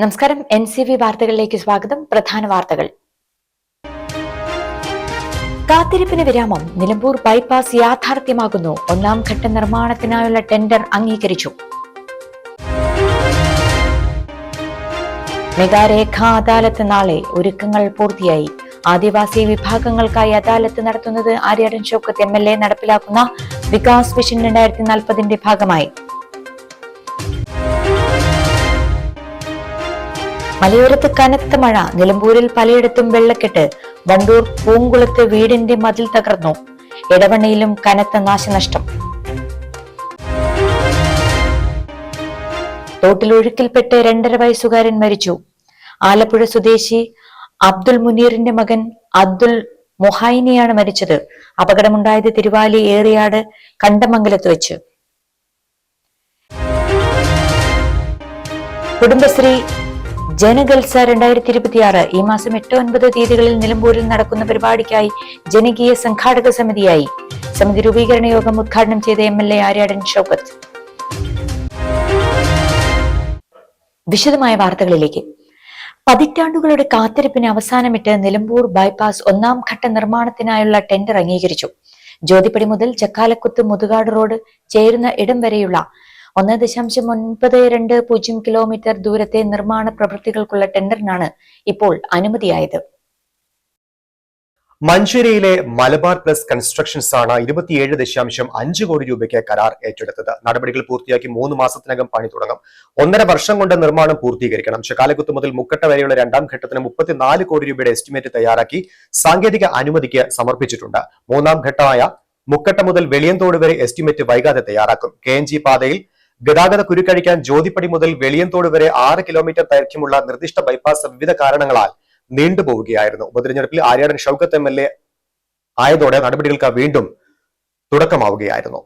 നമസ്കാരം. NCV വാർത്തകളിലേക്ക് സ്വാഗതം. പ്രധാന വാർത്തകൾ. കാത്തിരിപ്പിന് വിരാമം. നിലമ്പൂർ ബൈപ്പാസ് യാഥാർത്ഥ്യമാകുന്നു. ഒന്നാം ഘട്ട നിർമ്മാണത്തിനായുള്ള ടെൻഡർ അംഗീകരിച്ചു. മെഗാരേഖാ അദാലത്ത് നാളെ. ഒരുക്കങ്ങൾ പൂർത്തിയായി. ആദിവാസി വിഭാഗങ്ങൾക്കായി അദാലത്ത് നടത്തുന്നത് ആര്യാടൻ ഷൗക്കത്ത് MLA നടപ്പിലാക്കുന്ന വികാസ് വിഷൻ 2040 ഭാഗമായി. മലയോരത്ത് കനത്ത മഴ. നിലമ്പൂരിൽ പലയിടത്തും വെള്ളക്കെട്ട്. വണ്ടൂർ പൂങ്കുളത്ത് വീടിന്റെ മതിൽ തകർന്നു. എടവണ്ണയിലും കനത്ത നാശനഷ്ടം. തോട്ടിലൊഴുക്കിൽപ്പെട്ട് 2.5 വയസ്സുകാരൻ മരിച്ചു. ആലപ്പുഴ സ്വദേശി അബ്ദുൽ മുനീറിന്റെ മകൻ അബ്ദുൽ മൊഹൈനിയാണ് മരിച്ചത്. അപകടമുണ്ടായത് തിരുവാലി ഏറിയാട് കണ്ടമംഗലത്ത് വെച്ച്. കുടുംബശ്രീ ജനഗൽസ 2026 ഈ മാസം 8, 9 തീയതികളിൽ നിലമ്പൂരിൽ നടക്കുന്ന പരിപാടിക്കായി ജനകീയ സംഘാടക സമിതിയായി. സമിതി രൂപീകരണ യോഗം ഉദ്ഘാടനം ചെയ്ത MLA ആര്യാടൻ ഷൗക്കത്ത്. വിശദമായ വാർത്തകളിലേക്ക്. പതിറ്റാണ്ടുകളുടെ കാത്തിരിപ്പിന് അവസാനമിട്ട് നിലമ്പൂർ ബൈപ്പാസ് ഒന്നാം ഘട്ട നിർമ്മാണത്തിനായുള്ള ടെൻഡർ അംഗീകരിച്ചു. ജ്യോതിപ്പടി മുതൽ ചക്കാലക്കുത്ത് മുതുകാട് റോഡ് ചേരുന്ന ഇടം വരെയുള്ള 1.920 കിലോമീറ്റർ ദൂരത്തെ നിർമ്മാണ പ്രവൃത്തികൾക്കുള്ള ടെൻഡറിനാണ് ഇപ്പോൾ അനുമതിയായത്. മഞ്ചേരിയിലെ മലബാർ പ്ലസ് കൺസ്ട്രക്ഷൻസ് ആണ് 27.5 കോടി രൂപയ്ക്ക് കരാർ ഏറ്റെടുത്തത്. നടപടികൾ പൂർത്തിയാക്കി 3 മാസത്തിനകം പണി തുടങ്ങും. 1.5 വർഷം കൊണ്ട് നിർമ്മാണം പൂർത്തീകരിക്കണം. ചക്കാലക്കുത്ത് മുതൽ മുക്കട്ട വരെയുള്ള രണ്ടാം ഘട്ടത്തിന് 34 കോടി രൂപയുടെ എസ്റ്റിമേറ്റ് തയ്യാറാക്കി സാങ്കേതിക അനുമതിക്ക് സമർപ്പിച്ചിട്ടുണ്ട്. മൂന്നാം ഘട്ടമായ മുക്കട്ട മുതൽ വെളിയന്തോട് വരെ എസ്റ്റിമേറ്റ് വൈകാതെ തയ്യാറാക്കും. KNG പാതയിൽ ഗതാഗത കുരുക്കഴിക്കാൻ ജ്യോതിപ്പടി മുതൽ വെളിയന്തോട് വരെ 6 കിലോമീറ്റർ ദൈർഘ്യമുള്ള നിർദ്ദിഷ്ട ബൈപ്പാസ് വിവിധ കാരണങ്ങളാൽ നീണ്ടുപോവുകയായിരുന്നു. ഉപതെരഞ്ഞെടുപ്പിൽ ആര്യാടൻ ഷൗക്കത്ത് MLA ആയതോടെ നടപടികൾക്ക് വീണ്ടും തുടക്കമാവുകയായിരുന്നു.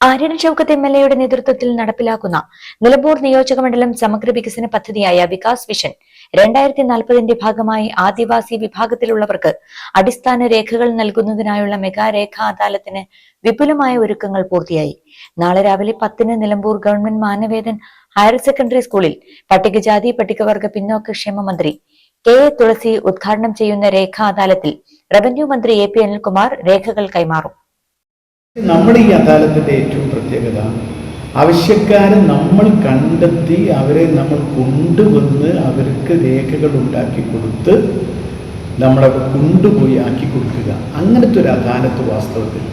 ആര്യാടൻ ഷൗക്കത്ത് MLAയുടെ നേതൃത്വത്തിൽ നടപ്പിലാക്കുന്ന നിലമ്പൂർ നിയോജക മണ്ഡലം സമഗ്ര വികസന പദ്ധതിയായ വികാസ് വിഷൻ 2040 ഭാഗമായി ആദിവാസി വിഭാഗത്തിലുള്ളവർക്ക് അടിസ്ഥാന രേഖകൾ നൽകുന്നതിനായുള്ള മെഗാരേഖാ അദാലത്തിന് വിപുലമായ ഒരുക്കങ്ങൾ പൂർത്തിയായി. നാളെ രാവിലെ 10 Nilambur government Manavedan higher secondary സ്കൂളിൽ പട്ടികജാതി പട്ടികവർഗ പിന്നോക്ക ക്ഷേമ മന്ത്രി KA തുളസി ഉദ്ഘാടനം ചെയ്യുന്ന രേഖാ അദാലത്തിൽ റവന്യൂ മന്ത്രി AP അനിൽകുമാർ രേഖകൾ കൈമാറും. നമ്മുടെ ഈ അദാലത്തിന്റെ ഏറ്റവും പ്രത്യേകത, ആവശ്യക്കാരെ നമ്മൾ കണ്ടെത്തി അവരെ നമ്മൾ കൊണ്ടുവന്ന് അവർക്ക് രേഖകൾ ഉണ്ടാക്കി കൊടുത്ത് നമ്മളവിടെ കൊണ്ടുപോയി ആക്കി കൊടുക്കുക. അങ്ങനത്തെ ഒരു അദാലത്ത് വാസ്തവത്തിൽ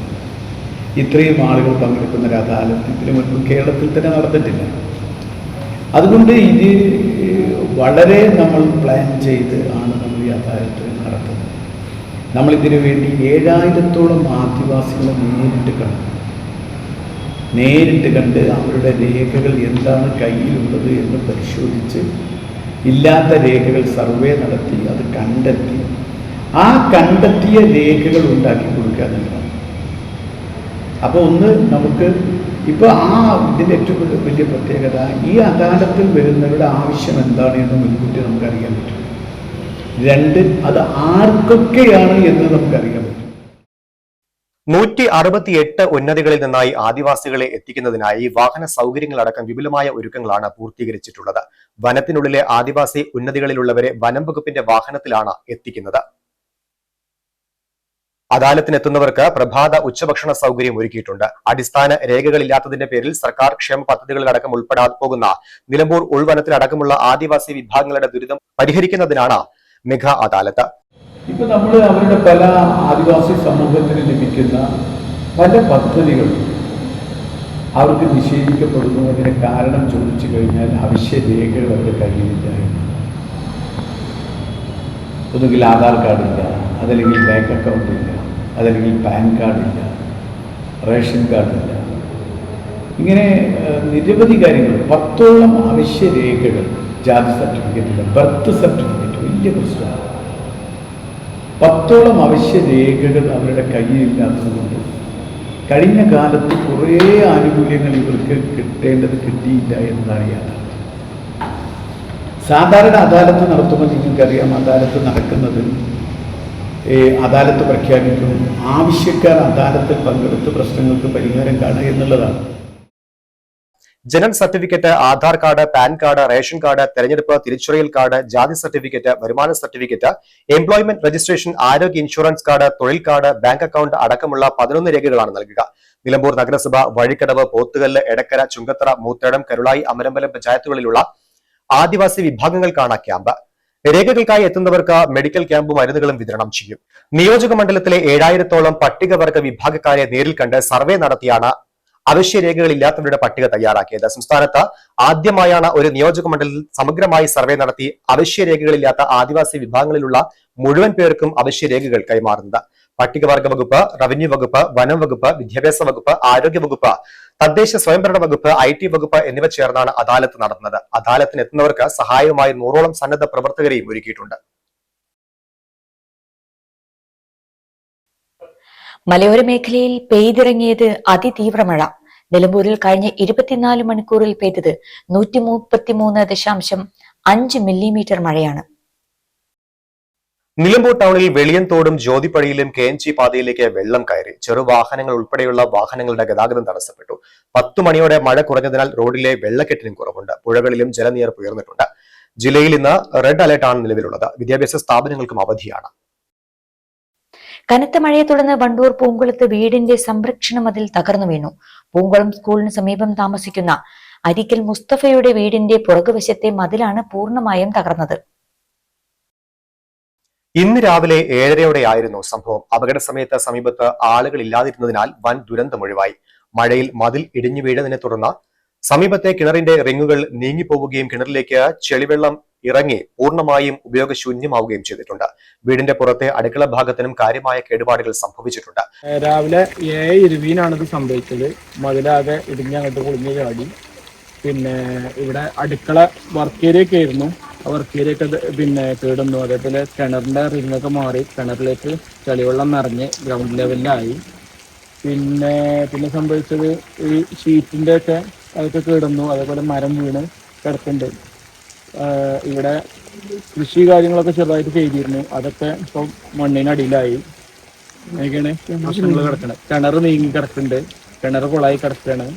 ഇത്രയും ആളുകൾ പങ്കെടുക്കുന്ന ഒരു അദാലത്ത് ഇതിനു മുൻപ് കേരളത്തിൽ തന്നെ നടന്നിട്ടില്ല. അതുകൊണ്ട് ഇത് വളരെ നമ്മൾ പ്ലാൻ ചെയ്ത് ആണ് നമ്മൾ ഈ അദാലത്ത് നടത്തുന്നത്. നമ്മളിതിനു വേണ്ടി 7000-ഓളം ആദിവാസികളെ നേരിട്ട് കണ്ട് അവരുടെ രേഖകൾ എന്താണ് കയ്യിലുള്ളത് എന്ന് പരിശോധിച്ച് ഇല്ലാത്ത രേഖകൾ സർവേ നടത്തി അത് കണ്ടെത്തി ആ കണ്ടെത്തിയ രേഖകൾ ഉണ്ടാക്കി കൊടുക്കുക എന്നുള്ളതാണ്. അപ്പോൾ നമുക്ക് ഇപ്പോൾ ഇതിൻ്റെ ഏറ്റവും വലിയ പ്രത്യേകത, ഈ അദാലത്തിൽ വരുന്നവരുടെ ആവശ്യം എന്താണ് എന്ന് മുൻകൂട്ടി നമുക്കറിയാൻ പറ്റും. 2, അത് ആർക്കൊക്കെയാണ് എന്ന് നമുക്കറിയാൻ പറ്റും. 168 ഉന്നതികളിൽ നിന്നായി ആദിവാസികളെ എത്തിക്കുന്നതിനായി വാഹന സൗകര്യങ്ങളടക്കം വിപുലമായ ഒരുക്കങ്ങളാണ് പൂർത്തീകരിച്ചിട്ടുള്ളത്. വനത്തിനുള്ളിലെ ആദിവാസി ഉന്നതികളിലുള്ളവരെ വനം വകുപ്പിന്റെ വാഹനത്തിലാണ് എത്തിക്കുന്നത്. അദാലത്തിനെത്തുന്നവർക്ക് പ്രഭാത ഉച്ചഭക്ഷണ സൗകര്യം ഒരുക്കിയിട്ടുണ്ട്. അടിസ്ഥാന രേഖകളില്ലാത്തതിന്റെ പേരിൽ സർക്കാർ ക്ഷേമ പദ്ധതികളിലടക്കം ഉൾപ്പെടാതെ പോകുന്ന നിലമ്പൂർ ഉൾവനത്തിലടക്കമുള്ള ആദിവാസി വിഭാഗങ്ങളുടെ ദുരിതം പരിഹരിക്കുന്നതിനാണ് മെഗാ അദാലത്ത്. ഇപ്പൊ നമ്മൾ അവരുടെ പല ആദിവാസി സമൂഹത്തിന് ലഭിക്കുന്ന പല പദ്ധതികളും അവർക്ക് നിഷേധിക്കപ്പെടുന്നു. അതിന് കാരണം ചോദിച്ചു കഴിഞ്ഞാൽ അവശ്യ രേഖകൾ അവരുടെ കയ്യിലില്ല. ഒന്നുകിൽ ആധാർ കാർഡില്ല, അതല്ലെങ്കിൽ ബാങ്ക് അക്കൗണ്ട് ഇല്ല, അതല്ലെങ്കിൽ പാൻ കാർഡില്ല, റേഷൻ കാർഡില്ല. ഇങ്ങനെ നിരവധി കാര്യങ്ങൾ, 10ഓളം അവശ്യ രേഖകൾ, ജാതി സർട്ടിഫിക്കറ്റില്ല, ബർത്ത് സർട്ടിഫിക്കറ്റ് വലിയ പ്രശ്നമാണ്. 10ഓളം അവശ്യ രേഖകൾ അവരുടെ കയ്യിലില്ലാത്തതുകൊണ്ട് കഴിഞ്ഞ കാലത്ത് കുറേ ആനുകൂല്യങ്ങൾ ഇവർക്ക് കിട്ടേണ്ടത് കിട്ടിയില്ല എന്നതാണ് യാഥാർത്ഥ്യം. സാധാരണ അദാലത്ത് നടത്തുമ്പോൾ നിങ്ങൾക്കറിയാം, അദാലത്ത് നടക്കുന്നത് അദാലത്ത് പ്രഖ്യാപിക്കും, ആവശ്യക്കാർ അദാലത്തിൽ പങ്കെടുത്ത് പ്രശ്നങ്ങൾക്ക് പരിഹാരം കാണുക എന്നുള്ളതാണ്. ജനന certificate, Aadhaar card, pan card, ration card, തെരഞ്ഞെടുപ്പ് തിരിച്ചറിയൽ കാർഡ്, ജാതി സർട്ടിഫിക്കറ്റ്, വരുമാന സർട്ടിഫിക്കറ്റ്, എംപ്ലോയ്മെന്റ് രജിസ്ട്രേഷൻ, ആരോഗ്യ ഇൻഷുറൻസ് കാർഡ്, തൊഴിൽ കാർഡ്, ബാങ്ക് അക്കൗണ്ട് അടക്കമുള്ള 11 രേഖകളാണ് നൽകുക. നിലമ്പൂർ നഗരസഭ വഴിക്കടവ്, പോത്തുകല്ല്, എടക്കര, ചുങ്കത്തറ, മൂത്തേടം, കരുളായി, അമരമ്പലം പഞ്ചായത്തുകളിലുള്ള ആദിവാസി വിഭാഗങ്ങൾക്കാണ് ക്യാമ്പ്. രേഖകൾക്കായി എത്തുന്നവർക്ക് മെഡിക്കൽ ക്യാമ്പും മരുന്നുകളും വിതരണം ചെയ്യും. നിയോജക മണ്ഡലത്തിലെ 7000-ഓളം പട്ടികവർഗ വിഭാഗക്കാരെ നേരിൽ കണ്ട് സർവേ നടത്തിയാണ് അവശ്യ രേഖകളില്ലാത്തവരുടെ പട്ടിക തയ്യാറാക്കിയത്. സംസ്ഥാനത്ത് ആദ്യമായാണ് ഒരു നിയോജക മണ്ഡലത്തിൽ സമഗ്രമായി സർവേ നടത്തി അവശ്യ രേഖകളില്ലാത്ത ആദിവാസി വിഭാഗങ്ങളിലുള്ള മുഴുവൻ പേർക്കും അവശ്യ രേഖകൾ കൈമാറുന്നത്. പട്ടികവർഗ വകുപ്പ്, റവന്യൂ വകുപ്പ്, വനം വകുപ്പ്, വിദ്യാഭ്യാസ വകുപ്പ്, ആരോഗ്യ വകുപ്പ്, തദ്ദേശ സ്വയംഭരണ വകുപ്പ്, IT വകുപ്പ് എന്നിവ ചേർന്നാണ് അദാലത്ത് നടത്തുന്നത്. അദാലത്തിന് എത്തുന്നവർക്ക് സഹായവുമായി 100ഓളം സന്നദ്ധ പ്രവർത്തകരെയും ഒരുക്കിയിട്ടുണ്ട്. മലയോര മേഖലയിൽ പെയ്തിറങ്ങിയത് അതിതീവ്ര മഴ. നിലമ്പൂരിൽ കഴിഞ്ഞ 24 മണിക്കൂറിൽ പെയ്തത് 133.5 മില്ലിമീറ്റർ മഴയാണ്. നിലമ്പൂർ ടൗണിൽ വെളിയൻതോടും ജ്യോതിപ്പടിയിലും KNG പാതയിലേക്ക് വെള്ളം കയറി. ചെറുവാഹനങ്ങൾ ഉൾപ്പെടെയുള്ള വാഹനങ്ങളുടെ ഗതാഗതം തടസ്സപ്പെട്ടു. 10 മണിയോടെ മഴ കുറഞ്ഞതിനാൽ റോഡിലെ വെള്ളക്കെട്ടിനും കുറവുണ്ട്. പുഴകളിലും ജലനിരപ്പ് ഉയർന്നിട്ടുണ്ട്. ജില്ലയിൽ ഇന്ന് റെഡ് അലർട്ടാണ് നിലവിലുള്ളത്. വിദ്യാഭ്യാസ സ്ഥാപനങ്ങൾക്കും അവധിയാണ്. കനത്ത മഴയെ തുടർന്ന് വണ്ടൂർ പൂങ്കുളത്ത് വീടിന്റെ സംരക്ഷണ മതിൽ തകർന്നു വീണു. പൂങ്കുളം സ്കൂളിന് സമീപം താമസിക്കുന്ന അരിക്കൽ മുസ്തഫയുടെ വീടിന്റെ പുറകുവശത്തെ മതിലാണ് പൂർണ്ണമായും തകർന്നത്. ഇന്ന് രാവിലെ 7:30യോടെയായിരുന്നു സംഭവം. അപകട സമയത്ത് സമീപത്ത് ആളുകൾ ഇല്ലാതിരുന്നതിനാൽ വൻ ദുരന്തമൊഴിവായി. മഴയിൽ മതിൽ ഇടിഞ്ഞു വീഴതിനെ തുടർന്ന് സമീപത്തെ കിണറിന്റെ റിങ്ങുകൾ നീങ്ങിപ്പോവുകയും കിണറിലേക്ക് ചെളിവെള്ളം ഇറങ്ങി പൂർണ്ണമായും ഉപയോഗശൂന്യമാവുകയും ചെയ്തിട്ടുണ്ട്. വീടിന്റെ പുറത്തെ അടുക്കള ഭാഗത്തിനും കാര്യമായ കേടുപാടുകൾ സംഭവിച്ചിട്ടുണ്ട്. രാവിലെ 7:20 ഇത് സംഭവിച്ചത്. മതിലാകെ ഇടിഞ്ഞങ്ങോട്ട് പൊളിഞ്ഞു ചാടി. പിന്നെ ഇവിടെ അടുക്കള വർക്ക് ഏരിയൊക്കെ ആയിരുന്നു. ആ വർക്ക് ഏരിയൊക്കെ കേടുന്നു. അതേപോലെ കിണറിന്റെ റിങ്ങൊക്കെ മാറി കിണറിലേക്ക് ചെളിവെള്ളം നിറഞ്ഞ് ഗ്രൗണ്ട് ലെവലിലായി. പിന്നെ സംഭവിച്ചത് ഈ ഷീറ്റിന്റെ ഒക്കെ അതൊക്കെ കേടുന്നു. അതേപോലെ മരം വീണ് കിടക്കുന്നുണ്ട്. ഇവിടെ കൃഷി കാര്യങ്ങളൊക്കെ ചെറുതായിട്ട് ചെയ്തിരുന്നു. അതൊക്കെ ഇപ്പം മണ്ണിനടിയിലായി. അങ്ങനെയൊക്കെയാണ് പ്രശ്നങ്ങൾ കിടക്കുന്നത്. കിണർ നീങ്ങി കിടക്കുന്നുണ്ട്. കിണർ കുളമായി കിടക്കുകയാണ്.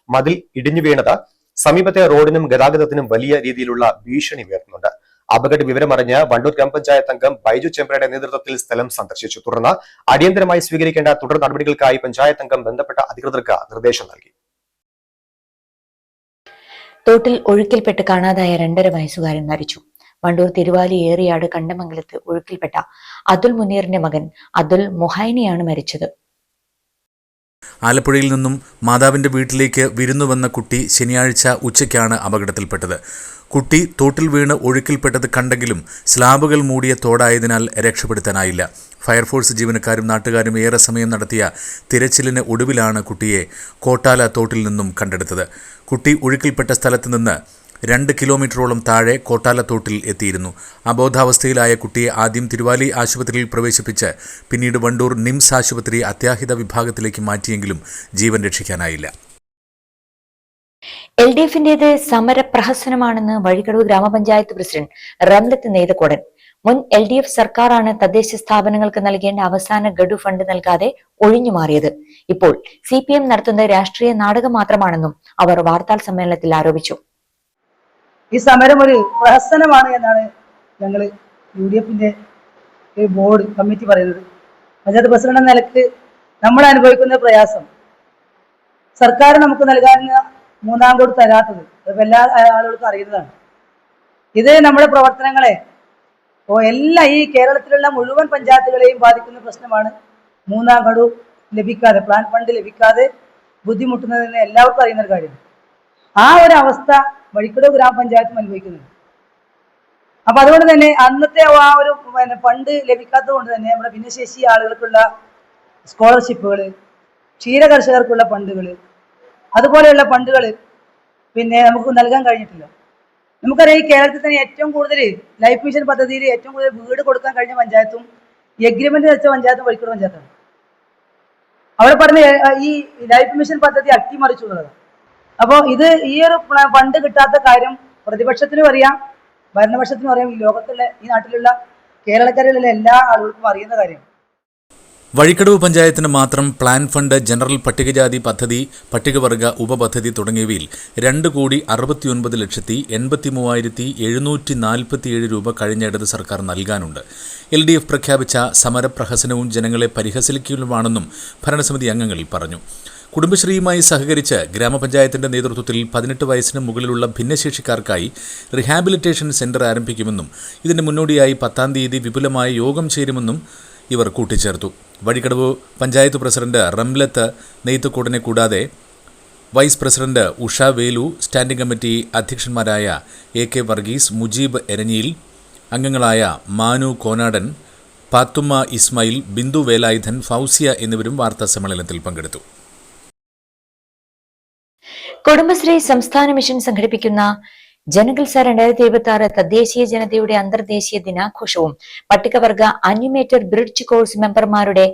മതിൽ ഇടിഞ്ഞു വീണത് സമീപത്തെ റോഡിനും ഗതാഗതത്തിനും വലിയ രീതിയിലുള്ള ഭീഷണി ഉയർത്തുന്നുണ്ട്. അപകട വിവരമറിഞ്ഞ് വണ്ടൂർ ഗ്രാമപഞ്ചായത്ത് അംഗം ബൈജു ചെമ്പ്രയുടെ നേതൃത്വത്തിൽ സ്ഥലം സന്ദർശിച്ചു. തുടർന്ന് അടിയന്തരമായി സ്വീകരിക്കേണ്ട തുടർ നടപടികൾക്കായി പഞ്ചായത്ത് അംഗം ബന്ധപ്പെട്ട അധികൃതർക്ക് നിർദ്ദേശം നൽകി. തോട്ടിൽ ഒഴുക്കിൽപ്പെട്ട് കാണാതായ 2.5 വയസ്സുകാരൻ മരിച്ചു. വണ്ടൂർ തിരുവാലി ഏറിയാട് കണ്ടമംഗലത്ത് ഒഴുക്കിൽപ്പെട്ട അതുൽ മുനീറിന്റെ മകൻ അതുൽ മൊഹൈനിയാണ് മരിച്ചത്. ആലപ്പുഴയിൽ നിന്നും മാതാവിന്റെ വീട്ടിലേക്ക് വിരുന്നു വന്ന കുട്ടി ശനിയാഴ്ച ഉച്ചയ്ക്കാണ് അപകടത്തിൽപ്പെട്ടത്. കുട്ടി തോട്ടിൽ വീണ് ഒഴുക്കിൽപ്പെട്ടത് കണ്ടെങ്കിലും സ്ലാബുകൾ മൂടിയ തോടായതിനാൽ രക്ഷപ്പെടുത്താനായില്ല. ഫയർഫോഴ്സ് ജീവനക്കാരും നാട്ടുകാരും ഏറെ സമയം നടത്തിയ തിരച്ചിലിന് ഒടുവിലാണ് കുട്ടിയെ കോട്ടാല തോട്ടിൽ നിന്നും കണ്ടെടുത്തത്. കുട്ടി ഒഴുക്കിൽപ്പെട്ട സ്ഥലത്ത് നിന്ന് 2 കിലോമീറ്ററോളം താഴെ കോട്ടാലത്തോട്ടിൽ എത്തിയിരുന്നു. അബോധാവസ്ഥയിലായ കുട്ടിയെ ആദ്യം തിരുവാലി ആശുപത്രിയിൽ പ്രവേശിപ്പിച്ച് പിന്നീട് വണ്ടൂർ നിംസ് ആശുപത്രി അത്യാഹിത വിഭാഗത്തിലേക്ക് മാറ്റിയെങ്കിലും ജീവൻ രക്ഷിക്കാനായില്ല. LDFന്റേത് സമരപ്രഹസനമാണെന്ന് വഴിക്കടവ് ഗ്രാമപഞ്ചായത്ത് പ്രസിഡന്റ് റംലത്ത് നെയ്തക്കോടൻ. മുൻ LDF സർക്കാരാണ് തദ്ദേശ സ്ഥാപനങ്ങൾക്ക് നൽകേണ്ട അവസാന ഗഡു ഫണ്ട് നൽകാതെ ഒഴിഞ്ഞുമാറിയത്. ഇപ്പോൾ CPM നടത്തുന്നത് രാഷ്ട്രീയ നാടകം മാത്രമാണെന്നും അവർ വാർത്താ സമ്മേളനത്തിൽ ആരോപിച്ചു. ഈ സമരം ഒരു പ്രഹസനമാണ് എന്നാണ് ഞങ്ങൾ UDFന്റെ ബോർഡ് കമ്മിറ്റി പറയുന്നത്. പഞ്ചായത്ത് പ്രസിഡന്റ് എന്ന നിലക്ക് നമ്മൾ അനുഭവിക്കുന്ന പ്രയാസം സർക്കാർ നമുക്ക് നൽകാവുന്ന 3-ാം ഗഡു തരാത്തത് അത് എല്ലാ ആളുകൾക്കും അറിയുന്നതാണ്. ഇത് നമ്മുടെ പ്രവർത്തനങ്ങളെ എല്ലാ ഈ കേരളത്തിലുള്ള മുഴുവൻ പഞ്ചായത്തുകളെയും ബാധിക്കുന്ന പ്രശ്നമാണ്. 3-ാം ഗഡു ലഭിക്കാതെ, പ്ലാൻ ഫണ്ട് ലഭിക്കാതെ ബുദ്ധിമുട്ടുന്നതെന്ന് എല്ലാവർക്കും അറിയുന്ന ഒരു കാര്യമാണ്. ആ ഒരു അവസ്ഥ വഴിക്കടവ് ഗ്രാമപഞ്ചായത്തും അനുഭവിക്കുന്നുണ്ട്. അപ്പൊ അതുകൊണ്ട് തന്നെ അന്നത്തെ ആ ഒരു ഫണ്ട് ലഭിക്കാത്തത് കൊണ്ട് തന്നെ നമ്മുടെ ഭിന്നശേഷി ആളുകൾക്കുള്ള സ്കോളർഷിപ്പുകൾ, ക്ഷീര കർഷകർക്കുള്ള ഫണ്ടുകൾ, അതുപോലെയുള്ള ഫണ്ടുകൾ നമുക്ക് നൽകാൻ കഴിഞ്ഞിട്ടില്ല. നമുക്കറിയാം ഈ കേരളത്തിൽ തന്നെ ഏറ്റവും കൂടുതൽ ലൈഫ് മിഷൻ പദ്ധതിയിൽ ഏറ്റവും കൂടുതൽ വീട് കൊടുക്കാൻ കഴിഞ്ഞ പഞ്ചായത്തും എഗ്രിമെന്റ് വെച്ച പഞ്ചായത്തും വഴിക്കടവ് പഞ്ചായത്താണ്. അവിടെ പറഞ്ഞ ഈ ലൈഫ് മിഷൻ പദ്ധതി അട്ടിമറിച്ചു എന്നുള്ളത്. അപ്പോൾ ഇത് ഈ ഒരു ഫണ്ട് കിട്ടാത്ത കാര്യം പ്രതിപക്ഷത്തിനും അറിയാം, ഭരണപക്ഷത്തിനും അറിയാം, ഈ ലോകത്തുള്ള ഈ നാട്ടിലുള്ള കേരളക്കരയിലുള്ള എല്ലാ ആളുകൾക്കും അറിയുന്ന കാര്യം. വഴിക്കടവ് പഞ്ചായത്തിന് മാത്രം പ്ലാൻ ഫണ്ട്, ജനറൽ പട്ടികജാതി പദ്ധതി, പട്ടികവർഗ ഉപപദ്ധതി തുടങ്ങിയവയിൽ 2,69,83,747 രൂപ കഴിഞ്ഞ ഇടത് സർക്കാർ നൽകാനുണ്ട്. LDF പ്രഖ്യാപിച്ച സമരപ്രഹസനവും ജനങ്ങളെ പരിഹസിക്കലുമാണെന്നും ഭരണസമിതി അംഗങ്ങൾ പറഞ്ഞു. കുടുംബശ്രീയുമായി സഹകരിച്ച് ഗ്രാമപഞ്ചായത്തിന്റെ നേതൃത്വത്തിൽ 18 വയസ്സിന് മുകളിലുള്ള ഭിന്നശേഷിക്കാർക്കായി റീഹാബിലിറ്റേഷൻ സെന്റർ ആരംഭിക്കുമെന്നും ഇതിന് മുന്നോടിയായി 10-ാം തീയതി വിപുലമായ യോഗം ചേരുമെന്നും ഇവർ കൂട്ടിച്ചേർത്തു. വഴിക്കടവ് പഞ്ചായത്ത് പ്രസിഡന്റ് റംലത്ത് നെയ്ത്തുകോടിനെ കൂടാതെ vice president Usha Velu, standing committee അധ്യക്ഷന്മാരായ AK വർഗീസ്, മുജീബ് എരഞ്ഞിയിൽ, അംഗങ്ങളായ മാനു കോനാടൻ, പാത്തുമ്മ ഇസ്മായിൽ, ബിന്ദു വേലായുധൻ, ഫൗസിയ എന്നിവരും വാർത്താ സമ്മേളനത്തിൽ പങ്കെടുത്തു. കുടുംബശ്രീ സംസ്ഥാന മിഷൻ സംഘടിപ്പിക്കുന്ന ജനകൽസ 2026 തദ്ദേശീയ ജനതയുടെ അന്തർദേശീയ ദിനാഘോഷവും പട്ടികവർഗ അനിമേറ്റഡ് ബ്രിഡ്ജ് കോഴ്സ് മെമ്പർമാരുടെ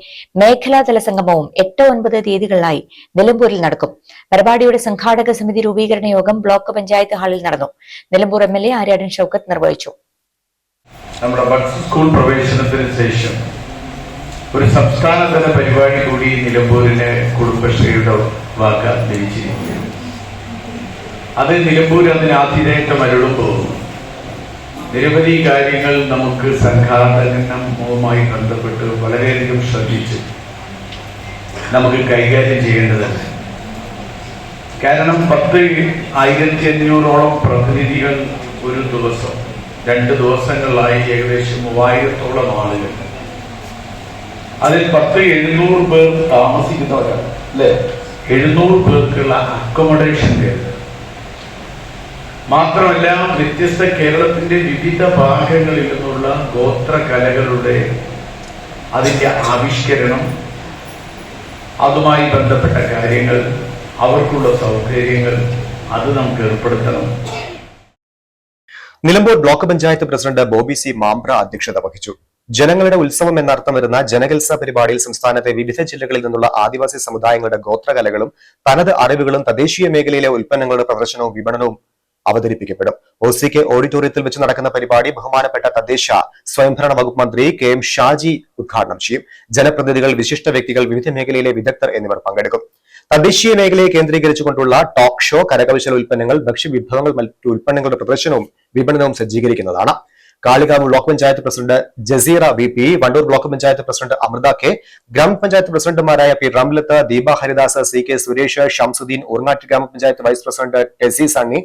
മേഖലാതല സംഗമവും 8-9 തീയതികളിലായി നിലമ്പൂരിൽ നടക്കും. പരിപാടിയുടെ സംഘാടക സമിതി രൂപീകരണ യോഗം ബ്ലോക്ക് പഞ്ചായത്ത് ഹാളിൽ നടന്നു. നിലമ്പൂർ MLA ആര്യാടൻ ഷൗക്കത്ത് നിർവഹിച്ചു. നമ്മുടെ ബഡ്സ് സ്കൂൾ പ്രവേശനത്തിന് ശേഷം ഒരു സംസ്ഥാനതല പരിപാടി കൂടി നിലമ്പൂരിന് കുടുംബശ്രീയുടെ വാക്ക ലഭിച്ചിരിക്കുകയാണ്. അത് നിലമ്പൂർ അതിന് ആതിഥേയത്വം അരുളുമ്പോൾ നിരവധി കാര്യങ്ങൾ നമുക്ക് സംഘാടനവുമായി ബന്ധപ്പെട്ട് വളരെയധികം ശ്രദ്ധിച്ച് നമുക്ക് കൈകാര്യം ചെയ്യേണ്ടതുണ്ട്. കാരണം 10,500-ഓളം പ്രതിനിധികൾ ഒരു ദിവസം, 2 ദിവസങ്ങളിലായി ഏകദേശം 3000-ഓളം ആളുകൾ, അതിൽ 700 പേർ താമസിക്കുന്നവരാണ് അല്ലെ. 700 പേർക്കുള്ള അക്കോമഡേഷൻ കേന്ദ്രം മാത്രമല്ല, വ്യത്യസ്ത കേരളത്തിന്റെ വിവിധ ഭാഗങ്ങളിൽ നിന്നുള്ള ഗോത്ര കലകളുടെ അതിന്റെ ആവിഷ്കരണം, അതുമായി ബന്ധപ്പെട്ട കാര്യങ്ങൾ, അവർക്കുള്ള സൗകര്യങ്ങൾ അത് നമുക്ക് ഏർപ്പെടുത്തണം. Nilambur block panchayat president Bobby C Mambra അധ്യക്ഷത വഹിച്ചു. ജനങ്ങളുടെ ഉത്സവം എന്നർത്ഥം വരുന്ന ജനകൽസ പരിപാടിയിൽ സംസ്ഥാനത്തെ വിവിധ ജില്ലകളിൽ നിന്നുള്ള ആദിവാസി സമുദായങ്ങളുടെ ഗോത്രകലകളും തനത് അറിവുകളും തദ്ദേശീയ മേഖലയിലെ ഉൽപ്പന്നങ്ങളുടെ പ്രദർശനവും വിപണനവും അവതരിപ്പിക്കപ്പെടും. OCK ഓഡിറ്റോറിയത്തിൽ വെച്ച് നടക്കുന്ന പരിപാടി ബഹുമാനപ്പെട്ട തദ്ദേശ സ്വയംഭരണ വകുപ്പ് മന്ത്രി KM ഷാജി ഉദ്ഘാടനം ചെയ്യും. ജനപ്രതിനിധികൾ, വിശിഷ്ട വ്യക്തികൾ, വിവിധ മേഖലയിലെ വിദഗ്ധർ എന്നിവർ പങ്കെടുക്കും. തദ്ദേശീയ മേഖലയെ കേന്ദ്രീകരിച്ചുകൊണ്ടുള്ള ടോക്ക് ഷോ, കരകൗശല ഉൽപ്പന്നങ്ങൾ, ഭക്ഷ്യവിഭവങ്ങൾ, മറ്റു ഉൽപ്പന്നങ്ങളുടെ പ്രദർശനവും വിപണനവും സജ്ജീകരിക്കുന്നതാണ്. Kalikavu block panchayat president Jaseera VP, Wandoor block panchayat president Amritha K, grama panchayat പ്രസിഡന്റുമാരായ P Ramlath, Deepa Haridas, CK Suresh, Shamsuddin, Urangatti grama panchayat vice president Tessy Sunny,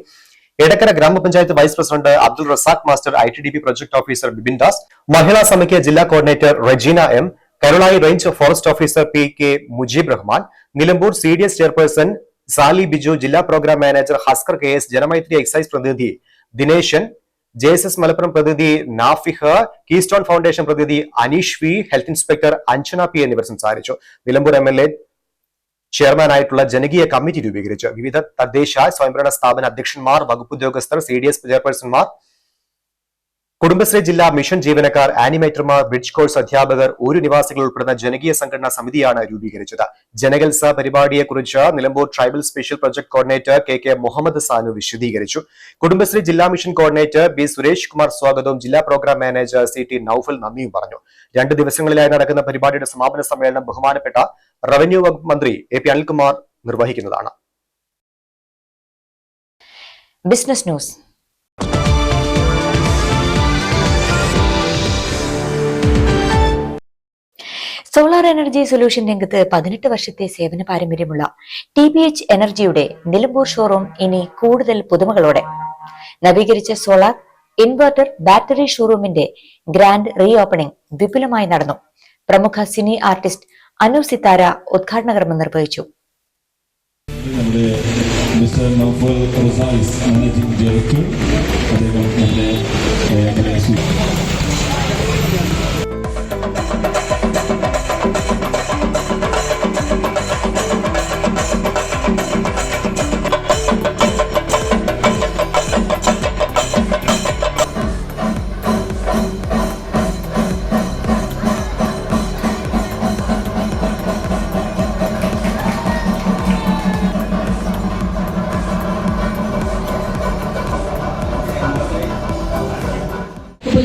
Edakkara grama panchayat vice president Abdul Razak master, ITDP project officer Bibin Das, Mahila Samithi ജില്ലാ coordinator Regina M, Karulai range forest officer PK Mujeeb Rahman, Nilambur CDS chairperson Sali Biju, ജില്ലാ programme manager Haskar KS, Janamaithri excise പ്രതിനിധി ദിനേശൻ, JSS മലപ്പുറം പ്രതിനിധി നാഫിഹ്, കീസ്റ്റോൺ ഫൗണ്ടേഷൻ പ്രതിനിധി Aneesh V, health inspector Anjana P എന്നിവർ സംസാരിച്ചു. Nilambur MLA ചെയർമാനായിട്ടുള്ള ജനകീയ committee രൂപീകരിച്ചു. വിവിധ തദ്ദേശ സ്വയംഭരണ സ്ഥാപന അധ്യക്ഷന്മാർ, വകുപ്പ് ഉദ്യോഗസ്ഥർ, CDS ചെയർപേഴ്സൺമാർ, കുടുംബശ്രീ ജില്ലാ മിഷൻ ജീവനക്കാർ, ആനിമേറ്റർമാർ, ബ്രിഡ്ജ് കോഴ്സ് അധ്യാപകർ, ഊരു നിവാസികൾ ഉൾപ്പെടുന്ന ജനകീയ സംഘടനാ സമിതിയാണ് രൂപീകരിച്ചത്. ജനകൽസ പരിപാടിയെക്കുറിച്ച് Nilambur tribal special project coordinator KK Muhammad Sanu വിശദീകരിച്ചു. കുടുംബശ്രീ ജില്ലാ mission coordinator B Suresh Kumar സ്വാഗതവും ജില്ലാ പ്രോഗ്രാം മാനേജർ CT നൌഫൽ നന്ദിയും പറഞ്ഞു. 2 ദിവസങ്ങളിലായി നടക്കുന്ന പരിപാടിയുടെ സമാപന സമ്മേളനം ബഹുമാനപ്പെട്ട റവന്യൂ വകുപ്പ് മന്ത്രി AP അനിൽകുമാർ നിർവഹിക്കുന്നതാണ്. Business news. Solar energy solution രംഗത്ത് 18 വർഷത്തെ സേവന പാരമ്പര്യമുള്ള TPH എനർജിയുടെ നിലമ്പൂർ ഷോറൂം ഇനി കൂടുതൽ പുതുമകളോടെ. നവീകരിച്ച സോളാർ ഇൻവെർട്ടർ ബാറ്ററി ഷോറൂമിന്റെ ഗ്രാൻഡ് റീ ഓപ്പണിംഗ് വിപുലമായി നടന്നു. പ്രമുഖ സിനി ആർട്ടിസ്റ്റ് അനു സിത്താര ഉദ്ഘാടന കർമ്മം നിർവഹിച്ചു.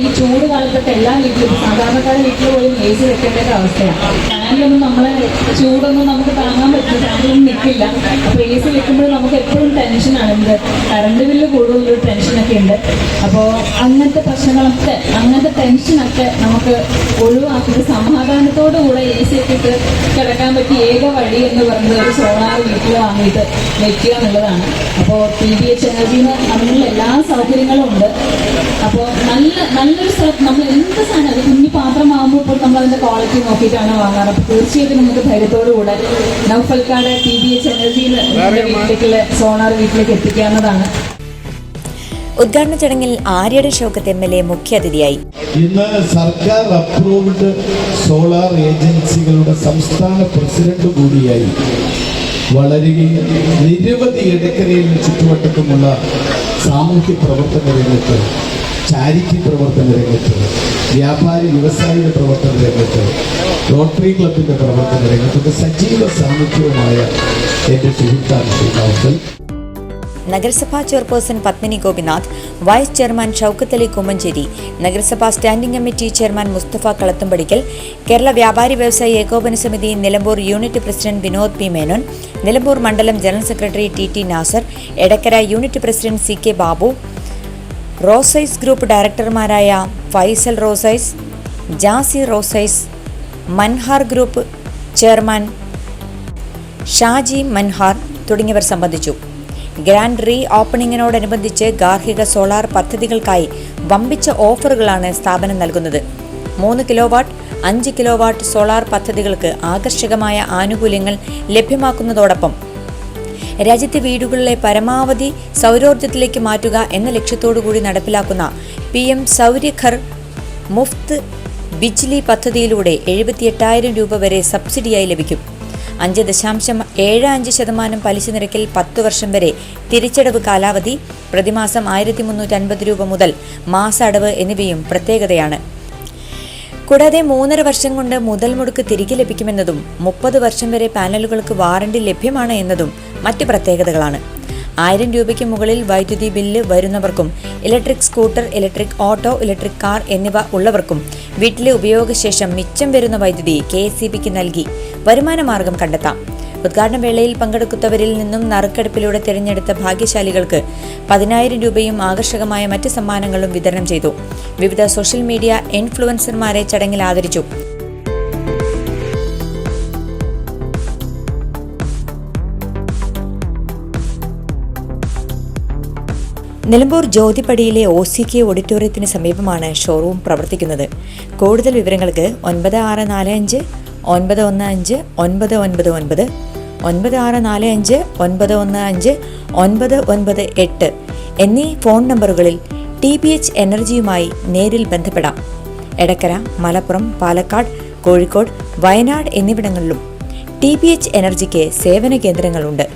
ഈ ചൂട് കാലത്തൊക്കെ എല്ലാ വീട്ടിലും സാധാരണക്കാരുടെ വീട്ടിൽ പോലും AC വെക്കേണ്ട ഒരു അവസ്ഥയാണ്. ഫാനിലൊന്നും നമ്മളെ ചൂടൊന്നും നമുക്ക് താങ്ങാൻ പറ്റില്ല, ഫാനിലൊന്നും നിൽക്കില്ല. അപ്പോൾ AC വെക്കുമ്പോൾ നമുക്ക് എപ്പോഴും ടെൻഷനാണ്, എന്ത് കറണ്ട് ബില്ല് കൂടുതലൊരു ടെൻഷനൊക്കെ ഉണ്ട്. അപ്പോൾ അങ്ങനത്തെ പ്രശ്നങ്ങളൊക്കെ, അങ്ങനത്തെ ടെൻഷനൊക്കെ നമുക്ക് ഒഴിവാക്കിയിട്ട് സമാധാനത്തോടു കൂടെ AC ഒക്കെ ഇട്ട് കിടക്കാൻ പറ്റിയ ഏക വഴി എന്ന് പറയുന്നത് ഒരു സോളാർ വീട്ടിൽ വാങ്ങിയിട്ട് വെക്കുക എന്നുള്ളതാണ്. അപ്പോൾ TBH എനർജിന്ന് അതിനുള്ള എല്ലാ സൗകര്യങ്ങളും ഉണ്ട്. അപ്പോൾ നല്ലൊരു സ്ഥലത്ത് നമ്മൾ എന്ത് സാധനം, അത് കുഞ്ഞു പാത്രമാകുമ്പോൾ ഇപ്പോൾ നമ്മൾ അതിന്റെ ക്വാളിറ്റി നോക്കിയിട്ടാണ് വാങ്ങാറ്. അപ്പോൾ തീർച്ചയായിട്ടും നമുക്ക് ധൈര്യത്തോടു കൂടെ നൗഫൽക്കാട് TBH എനർജിയിൽ വീട്ടിലേക്കുള്ള സോളാർ വീട്ടിലേക്ക് എത്തിക്കാവുന്നതാണ്. ഉദ്ഘാടന ചടങ്ങിൽ ആര്യടൻ ഷൗക്കത്ത് MLA മുഖ്യാതിഥിയായി. ഇന്ന് സർക്കാർ അപ്രൂവ്ഡ് സോളാർ ഏജൻസികളുടെ സംസ്ഥാന പ്രസിഡന്റ് കൂടിയായി വളരുകയും നിരവധി ഇടക്കരയിൽ ചുറ്റുവട്ടത്തുമുള്ള സാമൂഹ്യ പ്രവർത്തന രംഗത്ത്, ചാരിറ്റി പ്രവർത്തന രംഗത്ത്, വ്യാപാരി വ്യവസായിക പ്രവർത്തന രംഗത്ത്, റോട്ടറി ക്ലബിന്റെ പ്രവർത്തന രംഗത്തൊക്കെ സജീവ സാന്നിധ്യവുമായ എൻ്റെ സുഹൃത്താണ് ശ്രീ കൗസൽ. നഗരസഭാ chairperson Padmini Gopinath, vice chairman Shoukath Ali Kummancheri, നഗരസഭാ standing committee chairman Mustafa Kalathumpadikkal, Kerala Vyapari Vyavasayi Ekopana Samithi Nilambur unit president Vinod P Menon, Nilambur മണ്ഡലം general secretary TT Nasar, Edakkara unit president CK Babu, Roseice group ഡയറക്ടർമാരായ ഫൈസൽ റോസൈസ്, ജാസി റോസൈസ്, മൻഹാർ ഗ്രൂപ്പ് ചെയർമാൻ ഷാജി മൻഹാർ തുടങ്ങിയവർ സംബന്ധിച്ചു. ഗ്രാൻഡ് റീ ഓപ്പണിങ്ങിനോടനുബന്ധിച്ച് ഗാർഹിക സോളാർ പദ്ധതികൾക്കായി വമ്പിച്ച ഓഫറുകളാണ് സ്ഥാപനം നൽകുന്നത്. 3 കിലോവാട്ട്, 5 കിലോവാട്ട് സോളാർ പദ്ധതികൾക്ക് ആകർഷകമായ ആനുകൂല്യങ്ങൾ ലഭ്യമാക്കുന്നതോടൊപ്പം രാജ്യത്തെ വീടുകളിലെ പരമാവധി സൗരോർജ്ജത്തിലേക്ക് മാറ്റുക എന്ന ലക്ഷ്യത്തോടുകൂടി നടപ്പിലാക്കുന്ന PM സൗര്യഘർ മുഫ്ത് ബിജ്ലി പദ്ധതിയിലൂടെ 78,000 രൂപ വരെ സബ്സിഡിയായി ലഭിക്കും. 5.75% പലിശ നിരക്കിൽ 10 വർഷം വരെ തിരിച്ചടവ് കാലാവധി, പ്രതിമാസം 1,350 രൂപ മുതൽ മാസ അടവ് എന്നിവയും പ്രത്യേകതയാണ്. കൂടാതെ 3.5 വർഷം കൊണ്ട് മുതൽ മുടക്ക് തിരികെ ലഭിക്കുമെന്നതും 30 വർഷം വരെ പാനലുകൾക്ക് വാറണ്ടി ലഭ്യമാണ് എന്നതും മറ്റ് പ്രത്യേകതകളാണ്. 1000 രൂപയ്ക്ക് മുകളിൽ വൈദ്യുതി ബില്ല് വരുന്നവർക്കും electric scooter, electric auto, electric car എന്നിവ ഉള്ളവർക്കും വീട്ടിലെ ഉപയോഗശേഷം മിച്ചം വരുന്ന വൈദ്യുതി KSEBക്ക് നൽകി വരുമാനമാർഗം കണ്ടെത്താം. ഉദ്ഘാടന വേളയിൽ പങ്കെടുക്കുന്നവരിൽ നിന്നും നറുക്കെടുപ്പിലൂടെ തിരഞ്ഞെടുത്ത ഭാഗ്യശാലികൾക്ക് 10,000 രൂപയും ആകർഷകമായ മറ്റ് സമ്മാനങ്ങളും വിതരണം ചെയ്തു. വിവിധ സോഷ്യൽ മീഡിയ ഇൻഫ്ലുവൻസർമാരെ ചടങ്ങിൽ ആദരിച്ചു. നിലമ്പൂർ ജ്യോതിപ്പടിയിലെ OCK ഓഡിറ്റോറിയത്തിന് സമീപമാണ് ഷോറൂം പ്രവർത്തിക്കുന്നത്. കൂടുതൽ വിവരങ്ങൾക്ക് 9645 915 999, 9645 915 998 എന്നീ ഫോൺ നമ്പറുകളിൽ TBH എനർജിയുമായി നേരിൽ ബന്ധപ്പെടാം. എടക്കര, മലപ്പുറം, പാലക്കാട്, കോഴിക്കോട്, വയനാട് എന്നിവിടങ്ങളിലും TBH എനർജിക്ക് സേവന കേന്ദ്രങ്ങളുണ്ട്.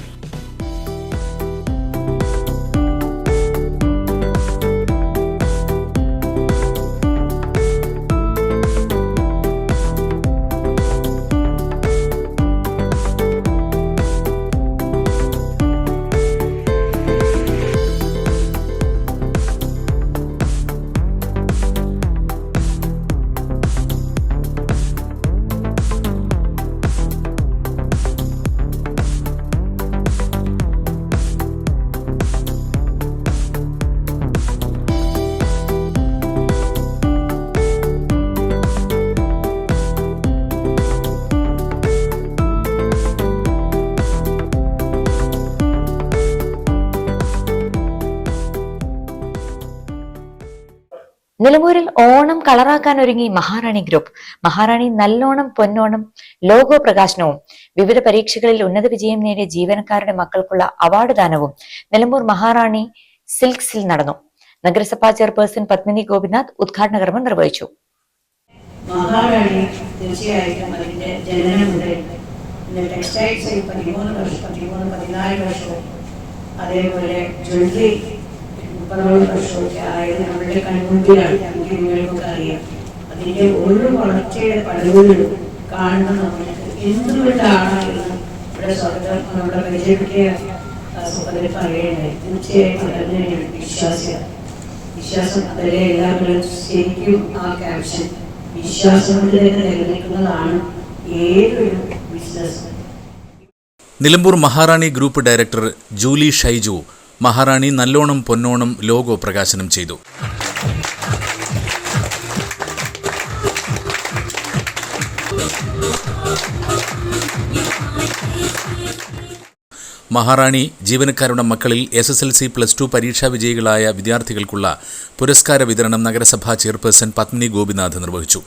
നിലമ്പൂരിൽ ഓണം കളറാക്കാൻ ഒരുങ്ങി മഹാറാണി ഗ്രൂപ്പ്. മഹാറാണി നല്ലോണം പൊന്നോണം ലോഗോ പ്രകാശനവും വിവിധ പരീക്ഷകളിൽ ഉന്നത വിജയം നേടിയ ജീവനക്കാരുടെ മക്കൾക്കുള്ള അവാർഡ് ദാനവും നിലമ്പൂർ മഹാറാണി സിൽക്സിൽ നടന്നു. നഗരസഭാ ചെയർപേഴ്സൺ പത്മിനി ഗോപിനാഥ് ഉദ്ഘാടന കർമ്മം നിർവഹിച്ചു. മഹാറാണി തീർച്ചയായിട്ടും അതിന്റെ ജനനം മുതൽ ടെക്സ്റ്റൈൽസിൽ 13-14 വർഷവും അതേപോലെ ജ്വല്ലറി 30 വർഷമൊക്കെ ആയത് നമ്മളുടെ കൺമുമ്പിലാണ്. നമുക്ക് നിങ്ങൾക്കൊക്കെ അറിയാം. അതിന്റെ ഓരോ വളർച്ചയുടെ പടവുകളും കാണുന്ന നമ്മൾക്ക് എന്തുകൊണ്ടാണ് എന്ന് ഇവിടെ നമ്മുടെ പരിചയപ്പെടുത്തിയ അതിൽ പറയേണ്ടത്. തീർച്ചയായിട്ടും അതിന് വിശ്വാസിയാണ്. വിശ്വാസം അതിലെ എല്ലാവരും ശരിക്കും ആ ക്യാപ്ഷൻ വിശ്വാസം കൊണ്ട് തന്നെ നിലനിൽക്കുന്നതാണ് ഏതൊരു ബിസിനസ്. നിലമ്പൂർ മഹാറാണി ഗ്രൂപ്പ് ഡയറക്ടർ ജൂലി ഷൈജു മഹാറാണി നല്ലോണം പൊന്നോണം ലോഗോ പ്രകാശനം ചെയ്തു. മഹാറാണി ജീവനക്കാരുടെ മക്കളിൽ SSLC +2 പരീക്ഷാ വിജയികളായ വിദ്യാർത്ഥികൾക്കുള്ള പുരസ്കാര വിതരണം നഗരസഭാ ചെയർപേഴ്സൺ പത്മിനി ഗോപിനാഥ് നിർവഹിച്ചു.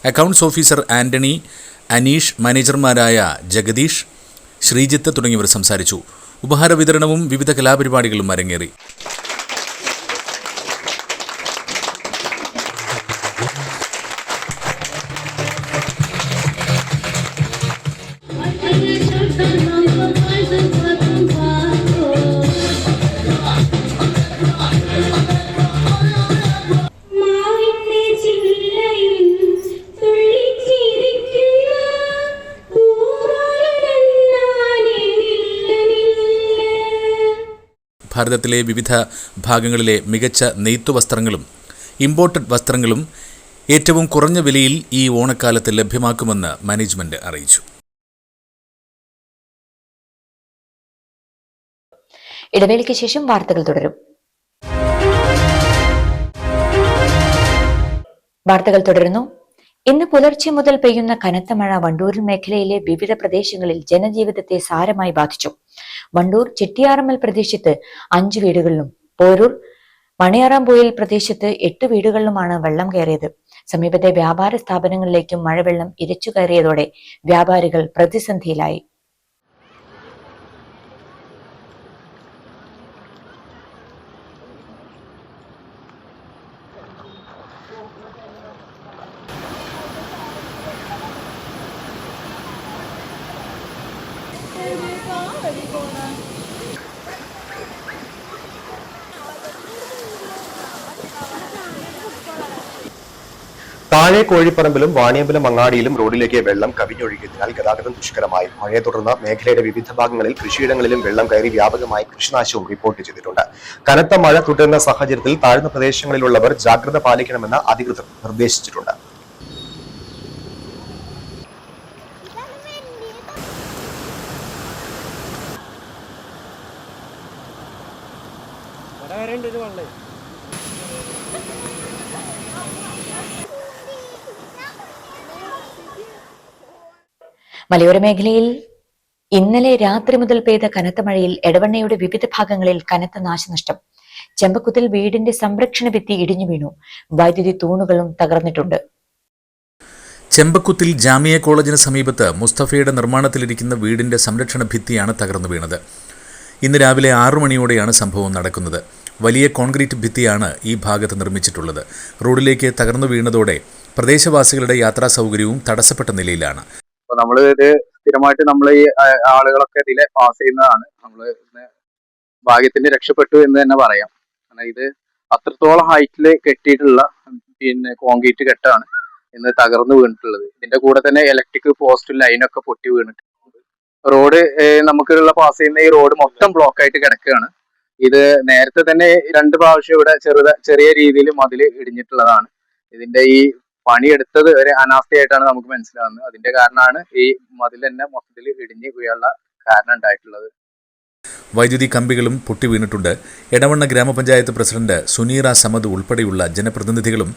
അക്കൗണ്ട്സ് ഓഫീസർ ആന്റണി, അനീഷ്, മാനേജർമാരായ ജഗദീഷ്, ശ്രീജിത്ത് തുടങ്ങിയവർ സംസാരിച്ചു. ഉപഹാര വിതരണവും വിവിധ കലാപരിപാടികളും അരങ്ങേറി. ഭാരതത്തിലെ വിവിധ ഭാഗങ്ങളിലെ മികച്ച നെയ്ത്തുവസ്ത്രങ്ങളും ഇമ്പോർട്ടഡ് വസ്ത്രങ്ങളും ഏറ്റവും കുറഞ്ഞ വിലയിൽ ഈ ഓണക്കാലത്ത് ലഭ്യമാക്കുമെന്ന് മാനേജ്മെന്റ് അറിയിച്ചു. ഇടവേളയ്ക്ക് ശേഷം വാർത്തകൾ തുടരും. വാർത്തകൾ തുടരുന്നു. ഇന്ന് പുലർച്ചെ മുതൽ പെയ്യുന്ന കനത്ത മഴ വണ്ടൂർ മേഖലയിലെ വിവിധ പ്രദേശങ്ങളിൽ ജനജീവിതത്തെ സാരമായി ബാധിച്ചു. വണ്ടൂർ ചെട്ടിയാറമ്മൽ പ്രദേശത്ത് 5 വീടുകളിലും പോരൂർ മണിയാറാംപോയിൽ പ്രദേശത്ത് 8 വീടുകളിലുമാണ് വെള്ളം കയറിയത്. സമീപത്തെ വ്യാപാര സ്ഥാപനങ്ങളിലേക്കും മഴവെള്ളം ഇരച്ചു കയറിയതോടെ വ്യാപാരികൾ പ്രതിസന്ധിയിലായി. താഴെ കോഴിപ്പറമ്പിലും വാണിയമ്പലം അങ്ങാടിയിലും റോഡിലേക്ക് വെള്ളം കവിഞ്ഞൊഴുകിയതിനാൽ ഗതാഗതം ദുഷ്കരമായി. മഴയെ തുടർന്ന് മേഖലയുടെ വിവിധ ഭാഗങ്ങളിൽ കൃഷിയിടങ്ങളിലും വെള്ളം കയറി വ്യാപകമായി കൃഷിനാശവും റിപ്പോർട്ട് ചെയ്തിട്ടുണ്ട്. കനത്ത മഴ തുടരുന്ന സാഹചര്യത്തിൽ താഴ്ന്ന പ്രദേശങ്ങളിലുള്ളവർ ജാഗ്രത പാലിക്കണമെന്ന് അധികൃതർ നിർദ്ദേശിച്ചിട്ടുണ്ട്. മലയോര മേഖലയിൽ ഇന്നലെ രാത്രി മുതൽ പെയ്ത കനത്ത മഴയിൽ എടവണ്ണയുടെ വിവിധ ഭാഗങ്ങളിൽ കനത്ത നാശനഷ്ടം. ചെമ്പക്കുത്തിൽ വീടിന്റെ സംരക്ഷണ ഭിത്തി ഇടിഞ്ഞു വീണു. വൈദ്യുതി തൂണുകളും തകർന്നിട്ടുണ്ട്. ചെമ്പക്കുത്തിൽ ജാമിയ കോളേജിന് സമീപത്ത് മുസ്തഫയുടെ നിർമ്മാണത്തിലിരിക്കുന്ന വീടിന്റെ സംരക്ഷണ ഭിത്തിയാണ് തകർന്നു വീണത്. ഇന്ന് രാവിലെ 6 മണിയോടെയാണ് സംഭവം നടക്കുന്നത്. വലിയ കോൺക്രീറ്റ് ഭിത്തിയാണ് ഈ ഭാഗത്ത് നിർമ്മിച്ചിട്ടുള്ളത്. റോഡിലേക്ക് തകർന്നു വീണതോടെ പ്രദേശവാസികളുടെ യാത്രാ സൗകര്യവും തടസ്സപ്പെട്ട നിലയിലാണ്. അപ്പൊ നമ്മൾ ഇത് സ്ഥിരമായിട്ട് നമ്മൾ ഈ ആളുകളൊക്കെ ഇതിലെ പാസ് ചെയ്യുന്നതാണ്. നമ്മൾ ഭാഗ്യത്തിന് രക്ഷപ്പെട്ടു എന്ന് തന്നെ പറയാം. കാരണം ഇത് അത്രത്തോളം ഹൈറ്റിൽ കെട്ടിയിട്ടുള്ള കോൺക്രീറ്റ് കെട്ടാണ് ഇന്ന് തകർന്നു വീണിട്ടുള്ളത്. ഇതിന്റെ കൂടെ തന്നെ ഇലക്ട്രിക് പോസ്റ്റ് ലൈനൊക്കെ പൊട്ടി വീണിട്ടുണ്ട്. റോഡ് നമുക്കുള്ള പാസ് ചെയ്യുന്ന ഈ റോഡ് മൊത്തം ബ്ലോക്ക് ആയിട്ട് കിടക്കുകയാണ്. ഇത് നേരത്തെ തന്നെ 2 പ്രാവശ്യം ഇവിടെ ചെറിയ രീതിയിൽ മതിൽ ഇടിഞ്ഞിട്ടുള്ളതാണ്. ഇതിന്റെ ഈ പണിയെടുത്തത് ഒരു അനാസ്ഥയായിട്ടാണ് നമുക്ക് മനസ്സിലാവുന്നത്. അതിന്റെ കാരണമാണ് ഈ മതിൽ തന്നെ മൊത്തത്തിൽ ഇടിഞ്ഞ് വീഴാനുള്ള കാരണം ഉണ്ടായിട്ടുള്ളത്. വൈദ്യുതി കമ്പികളും പൊട്ടി വീണിട്ടുണ്ട്. എടവണ്ണ ഗ്രാമപഞ്ചായത്ത് പ്രസിഡന്റ് സുനീറ സമദ് ഉൾപ്പെടെയുള്ള ജനപ്രതിനിധികളും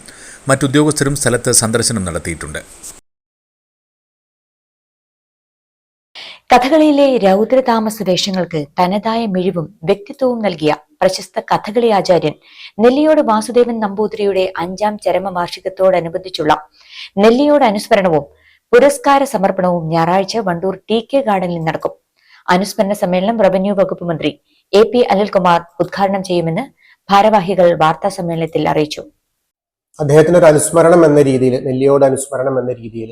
മറ്റുദ്യോഗസ്ഥരും സ്ഥലത്ത് സന്ദർശനം നടത്തിയിട്ടുണ്ട്. കഥകളിയിലെ രൗദ്രതാമസ വേഷങ്ങൾക്ക് തനതായ മിഴിവും വ്യക്തിത്വവും നൽകിയ പ്രശസ്ത കഥകളി ആചാര്യൻ നെല്ലിയോട് വാസുദേവൻ നമ്പൂതിരിയുടെ 5ാം ചരമവാർഷികത്തോടനുബന്ധിച്ചുള്ള നെല്ലിയോട് അനുസ്മരണവും പുരസ്കാര സമർപ്പണവും ഞായറാഴ്ച വണ്ടൂർ TK ഗാർഡനിൽ നടക്കും. അനുസ്മരണ സമ്മേളനം റവന്യൂ വകുപ്പ് മന്ത്രി AP അനിൽകുമാർ ഉദ്ഘാടനം ചെയ്യുമെന്ന് ഭാരവാഹികൾ വാർത്താ സമ്മേളനത്തിൽ അറിയിച്ചു. അദ്ദേഹത്തിന് ഒരു അനുസ്മരണം എന്ന രീതിയിൽ, നെല്ലിയോട് അനുസ്മരണം എന്ന രീതിയിൽ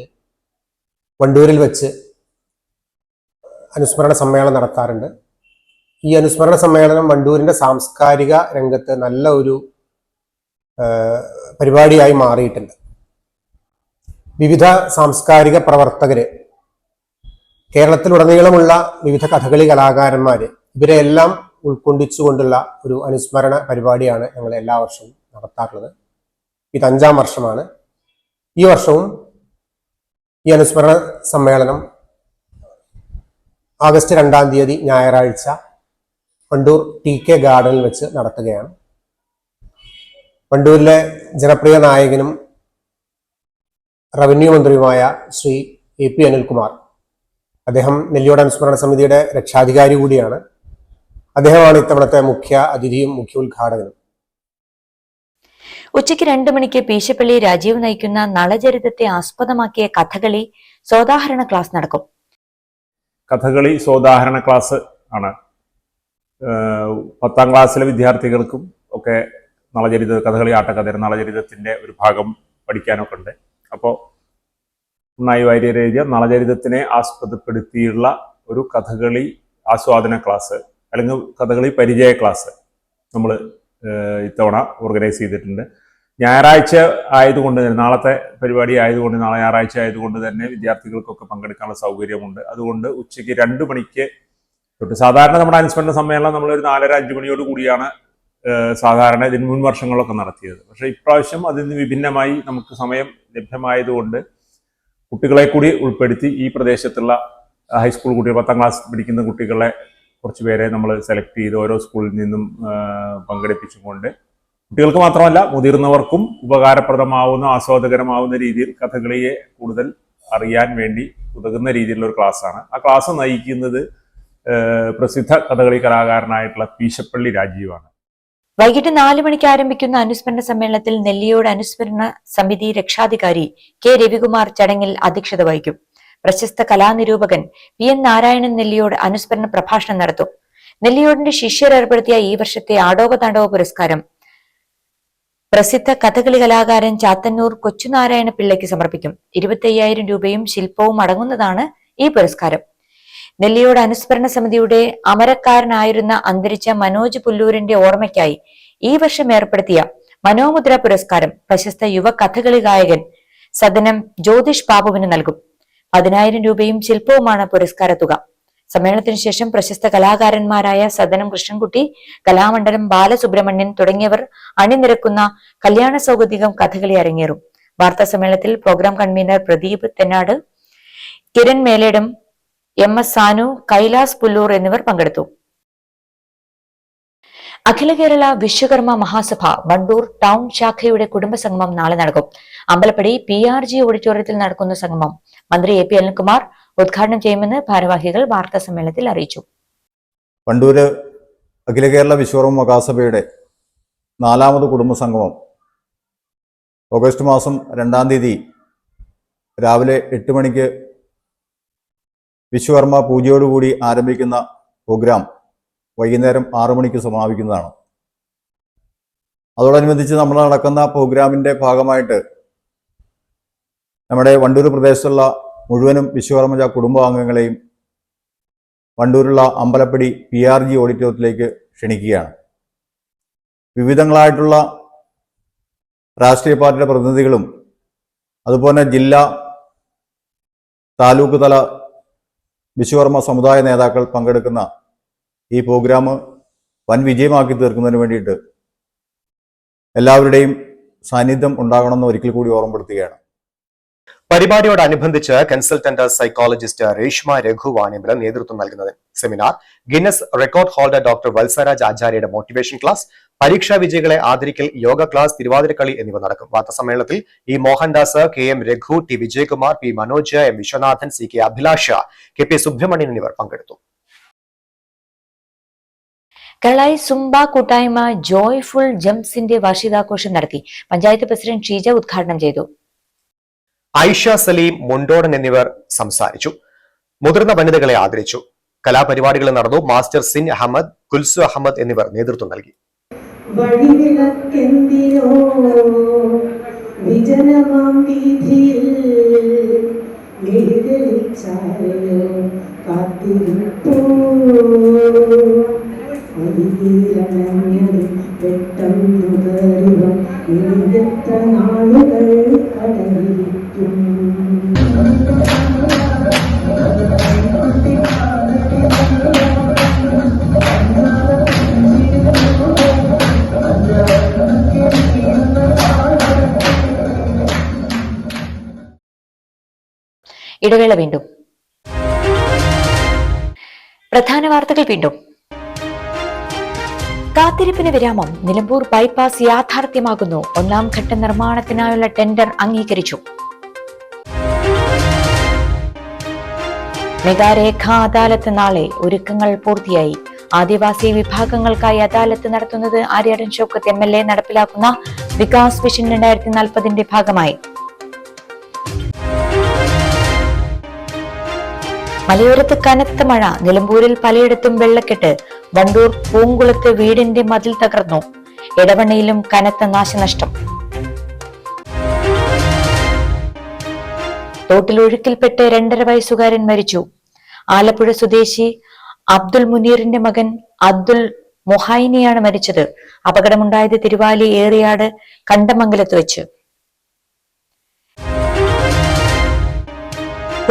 വണ്ടൂരിൽ വെച്ച് അനുസ്മരണ സമ്മേളനം നടത്താറുണ്ട്. ഈ അനുസ്മരണ സമ്മേളനം വണ്ടൂരിന്റെ സാംസ്കാരിക രംഗത്ത് നല്ല ഒരു പരിപാടിയായി മാറിയിട്ടുണ്ട്. വിവിധ സാംസ്കാരിക പ്രവർത്തകര്, കേരളത്തിലുടനീളമുള്ള വിവിധ കഥകളി കലാകാരന്മാര്, ഇവരെല്ലാം ഉൾക്കൊണ്ടിച്ചുകൊണ്ടുള്ള ഒരു അനുസ്മരണ പരിപാടിയാണ് ഞങ്ങൾ എല്ലാ വർഷവും നടത്താറുള്ളത്. ഇത് 5ാം വർഷമാണ്. ഈ വർഷവും ഈ അനുസ്മരണ സമ്മേളനം ആഗസ്റ്റ് 2-ാം തീയതി ഞായറാഴ്ച വണ്ടൂർ TK ഗാർഡനിൽ വെച്ച് നടത്തുകയാണ്. വണ്ടൂരിലെ ജനപ്രിയ നായകനും റവന്യൂ മന്ത്രിയുമായ ശ്രീ AP അനിൽകുമാർ, അദ്ദേഹം നെല്ലിയോട് അനുസ്മരണ സമിതിയുടെ രക്ഷാധികാരി കൂടിയാണ്. അദ്ദേഹമാണ് ഇത്തവണത്തെ മുഖ്യ അതിഥിയും മുഖ്യ ഉദ്ഘാടകനും. ഉച്ചയ്ക്ക് 2 മണിക്ക് പീശപ്പള്ളി രാജീവ് നയിക്കുന്ന നളചരിതത്തെ ആസ്പദമാക്കിയ കഥകളി സോദാഹരണ ക്ലാസ് നടക്കും. കഥകളി സോദാഹരണ ക്ലാസ് ആണ്. 10ാം ക്ലാസ്സിലെ വിദ്യാർത്ഥികൾക്കും ഒക്കെ നളചരിത, കഥകളി ആട്ടക്കഥ നളചരിതത്തിന്റെ ഒരു ഭാഗം പഠിക്കാനൊക്കെ ഉണ്ട്. അപ്പോൾ ഉണ്ണായി വാര്യർ എഴുതിയ നളചരിതത്തിനെ ആസ്പദപ്പെടുത്തിയുള്ള ഒരു കഥകളി ആസ്വാദന ക്ലാസ് അല്ലെങ്കിൽ കഥകളി പരിചയ ക്ലാസ് നമ്മൾ ഇത്തവണ ഓർഗനൈസ് ചെയ്തിട്ടുണ്ട്. ഞായറാഴ്ച ആയതുകൊണ്ട് തന്നെ, നാളത്തെ പരിപാടി ആയതുകൊണ്ട്, നാളെ ഞായറാഴ്ച ആയതുകൊണ്ട് തന്നെ വിദ്യാർത്ഥികൾക്കൊക്കെ പങ്കെടുക്കാനുള്ള സൗകര്യമുണ്ട്. അതുകൊണ്ട് ഉച്ചയ്ക്ക് 2 മണിക്ക് തൊട്ട്, സാധാരണ നമ്മുടെ അനുസ്മരണ സമ്മേളനം നമ്മളൊരു 4:30-5 മണിയോട് കൂടിയാണ് സാധാരണ ഇതിന് മുൻ വർഷങ്ങളൊക്കെ നടത്തിയത്. പക്ഷേ ഇപ്രാവശ്യം അതിൽ നിന്ന് വിഭിന്നമായി നമുക്ക് സമയം ലഭ്യമായതുകൊണ്ട് കുട്ടികളെ കൂടി ഉൾപ്പെടുത്തി ഈ പ്രദേശത്തുള്ള ഹൈസ്കൂൾ കുട്ടികൾ, 10ാം ക്ലാസ് പഠിക്കുന്ന കുട്ടികളെ കുറച്ച് പേരെ നമ്മൾ സെലക്ട് ചെയ്ത് ഓരോ സ്കൂളിൽ നിന്നും പങ്കെടുപ്പിച്ചുകൊണ്ട് കുട്ടികൾക്ക് മാത്രമല്ല മുതിർന്നവർക്കും ഉപകാരപ്രദമാവുന്ന, ആസ്വാദകരമാവുന്ന രീതിയിൽ കഥകളിയെ കൂടുതൽ അറിയാൻ വേണ്ടി ഉതകുന്ന രീതിയിലുള്ള ഒരു ക്ലാസ്സാണ്. ആ ക്ലാസ് നയിക്കുന്നത് പ്രസിദ്ധ കഥകളി കലാകാരനായിട്ടുള്ള പീശപ്പള്ളി രാജീവാണ്. വൈകിട്ട് 4 മണിക്ക് ആരംഭിക്കുന്ന അനുസ്മരണ സമ്മേളനത്തിൽ നെല്ലിയോട് അനുസ്മരണ സമിതി രക്ഷാധികാരി K രവികുമാർ ചടങ്ങിൽ അധ്യക്ഷത വഹിക്കും. പ്രശസ്ത കലാനിരൂപകൻ PN നാരായണൻ നെല്ലിയോട് അനുസ്മരണ പ്രഭാഷണം നടത്തും. നെല്ലിയോടിന്റെ ശിഷ്യർ ഏർപ്പെടുത്തിയ ഈ വർഷത്തെ ആടോപതാണ്ഡവ പുരസ്കാരം പ്രസിദ്ധ കഥകളി കലാകാരൻ ചാത്തന്നൂർ കൊച്ചുനാരായണ പിള്ളയ്ക്ക് സമർപ്പിക്കും. 25,000 രൂപയും ശില്പവും അടങ്ങുന്നതാണ് ഈ പുരസ്കാരം. നെല്ലിയോട് അനുസ്മരണ സമിതിയുടെ അമരക്കാരനായിരുന്ന അന്തരിച്ച മനോജ് പുല്ലൂരിന്റെ ഓർമ്മയ്ക്കായി ഈ വർഷം ഏർപ്പെടുത്തിയ മനോമുദ്ര പുരസ്കാരം പ്രശസ്ത യുവ കഥകളി ഗായകൻ സദനം ജ്യോതിഷ് ബാബുവിന് നൽകും. 10,000 രൂപയും ശില്പവുമാണ് പുരസ്കാര തുക. സമ്മേളനത്തിന് ശേഷം പ്രശസ്ത കലാകാരന്മാരായ സദനം കൃഷ്ണൻകുട്ടി, കലാമണ്ഡലം ബാലസുബ്രഹ്മണ്യൻ തുടങ്ങിയവർ അണിനിരക്കുന്ന കല്യാണ സൗഗതികം കഥകളി അരങ്ങേറും. വാർത്താ സമ്മേളനത്തിൽ programme convener Pradeep Thennad, Kiran Meledam, MS Sanu, Kailas Pullur എന്നിവർ പങ്കെടുത്തു. അഖില കേരള വിശ്വകർമ്മ മഹാസഭ വണ്ടൂർ ടൗൺ ശാഖയുടെ കുടുംബസംഗമം നാളെ നടക്കും. അമ്പലപ്പടി PRG ഓഡിറ്റോറിയത്തിൽ നടക്കുന്ന സംഗമം മന്ത്രി AP അനിൽകുമാർ ഉദ്ഘാടനം ചെയ്യുമെന്ന് ഭാരവാഹികൾ വാർത്താ സമ്മേളനത്തിൽ അറിയിച്ചു. വണ്ടൂര് അഖില കേരള വിശ്വകർമ്മ മഹാസഭയുടെ 4ാമത് കുടുംബസംഗമം ഓഗസ്റ്റ് മാസം 2-ാം തീയതി രാവിലെ 8 മണിക്ക് വിശ്വകർമ്മ പൂജയോടുകൂടി ആരംഭിക്കുന്ന പ്രോഗ്രാം വൈകുന്നേരം 6 മണിക്ക് സമാപിക്കുന്നതാണ്. അതോടനുബന്ധിച്ച് നമ്മൾ നടക്കുന്ന പ്രോഗ്രാമിൻ്റെ ഭാഗമായിട്ട് നമ്മുടെ വണ്ടൂർ പ്രദേശത്തുള്ള മുഴുവനും വിശ്വകർമ്മ കുടുംബാംഗങ്ങളെയും വണ്ടൂരുള്ള അമ്പലപ്പടി PRG ഓഡിറ്റോറിയത്തിലേക്ക് ക്ഷണിക്കുകയാണ്. വിവിധങ്ങളായിട്ടുള്ള രാഷ്ട്രീയ പാർട്ടിയുടെ പ്രതിനിധികളും അതുപോലെ ജില്ലാ, താലൂക്ക് തല വിശ്വകർമ്മ സമുദായ നേതാക്കൾ പങ്കെടുക്കുന്ന ഈ പ്രോഗ്രാം വൻ വിജയമാക്കി തീർക്കുന്നതിന് വേണ്ടിയിട്ട് എല്ലാവരുടെയും സാന്നിധ്യം ഉണ്ടാകണമെന്ന് ഒരിക്കൽ കൂടി ഓർമ്മപ്പെടുത്തുകയാണ്. പരിപാടിയോടനുബന്ധിച്ച് കൺസൾട്ടന്റ് സൈക്കോളജിസ്റ്റ് രേഷ്മ രഘു വാണിയമ്പലം നേതൃത്വം നൽകുന്നത് seminar, Guinness record holder doctor Valsaraj ആചാര്യയുടെ മോട്ടിവേഷൻ ക്ലാസ്, പരീക്ഷാ വിജയികളെ ആദരിക്കൽ യോഗ ക്ലാസ്, തിരുവാതിരക്കളി എന്നിവ നടക്കും. വാർത്താ സമ്മേളനത്തിൽ E Mohandas, KM Raghu, T Vijayakumar, P Manoj, M Viswanathan, CK Abhilasha, KP Subramanian എന്നിവർ പങ്കെടുത്തു. കള്ളായി സുംബ കൂട്ടായ്മ ജോയ്ഫുൾ ജംപ്സിന്റെ വാർഷികാഘോഷം നടത്തി. പഞ്ചായത്ത് പ്രസിഡന്റ് ഷീജ ഉദ്ഘാടനം ചെയ്തു. ഐഷ സലീം, മുണ്ടോടൻ എന്നിവർ സംസാരിച്ചു. മുതിർന്ന വനിതകളെ ആദരിച്ചു. കലാപരിപാടികൾ നടന്നു. മാസ്റ്റർ സിൻ അഹമ്മദ്, കുൽസു അഹമ്മദ് എന്നിവർ നേതൃത്വം നൽകി. വഴിവിളക്കെന്തിനോ വിജനമാം വീഥിയിൽ വിളിച്ചായോ കാത്തിരിപ്പോ പെട്ടെന്നു കരുവ എത്ര നാളുകൾ കടലിരിക്കും. ഇടവേള വീണ്ടും. പ്രധാന വാർത്തകൾ വീണ്ടും. കാത്തിരിപ്പിന് വിരാമം. നിലമ്പൂർ ബൈപ്പാസ് യാഥാർത്ഥ്യമാകുന്നു. 1ാം ഘട്ട നിർമ്മാണത്തിനായുള്ള ടെൻഡർ അംഗീകരിച്ചു. മെഗാരേഖാ അദാലത്ത് നാളെ. ഒരുക്കങ്ങൾ പൂർത്തിയായി. ആദിവാസി വിഭാഗങ്ങൾക്കായി അദാലത്ത് നടത്തുന്നത് ആര്യാടൻ ഷൗക്കത്ത് MLA നടപ്പിലാക്കുന്ന വികാസ് വിഷൻ 2040 ഭാഗമായി. മലയോരത്ത് കനത്ത മഴ. നിലമ്പൂരിൽ പലയിടത്തും വെള്ളക്കെട്ട്. വണ്ടൂർ പൂങ്കുളത്ത് വീടിന്റെ മതിൽ തകർന്നു. എടവണ്ണയിലും കനത്ത നാശനഷ്ടം. തോട്ടിലൊഴുക്കിൽപ്പെട്ട് 2.5 വയസ്സുകാരൻ മരിച്ചു. ആലപ്പുഴ സ്വദേശി അബ്ദുൽ മുനീറിന്റെ മകൻ അബ്ദുൽ മൊഹൈനിയാണ് മരിച്ചത്. അപകടമുണ്ടായത് തിരുവാലി ഏറിയാട് കണ്ടമംഗലത്ത് വെച്ച്.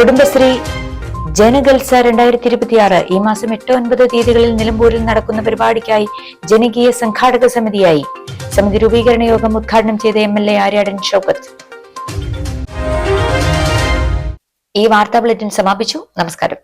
കുടുംബശ്രീ ജനഗൽസ 2026 ഈ മാസം 8, 9 തീയതികളിൽ നിലമ്പൂരിൽ നടക്കുന്ന പരിപാടിക്കായി ജനകീയ സംഘാടക സമിതിയായി. സമിതി രൂപീകരണ യോഗം ഉദ്ഘാടനം ചെയ്ത MLA ആര്യാടൻ ഷൗക്കത്ത്. ഈ വാർത്താ ബുള്ളറ്റിൻ സമാപിച്ചു. നമസ്കാരം.